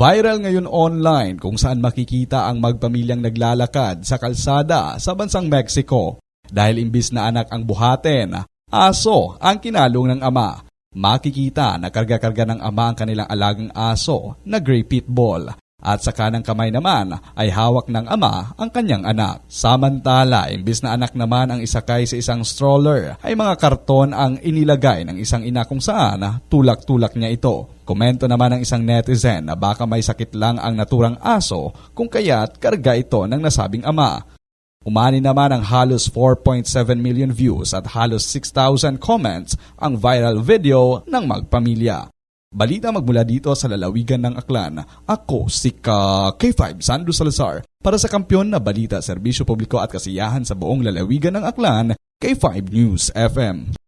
Viral ngayon online kung saan makikita ang magpamilyang naglalakad sa kalsada sa bansang Mexico. Dahil imbis na anak ang buhatin, aso ang kinalong ng ama. Makikita na karga-karga ng ama ang kanilang alagang aso na Grey Pitbull. At sa kanang kamay naman ay hawak ng ama ang kanyang anak. Samantala, imbis na anak naman ang isakay sa isang stroller, ay mga karton ang inilagay ng isang ina kung saan tulak-tulak niya ito. Komento naman ng isang netizen na baka may sakit lang ang naturang aso kung kaya't karga ito ng nasabing ama. Umani naman ang halos 4.7 million views at halos 6,000 comments ang viral video ng magpamilya. Balita magmula dito sa lalawigan ng Aklan. Ako si K5 Sandro Salazar para sa Kampiyon na Balita, Serbisyo Publiko at Kasiyahan sa buong lalawigan ng Aklan, K5 News FM.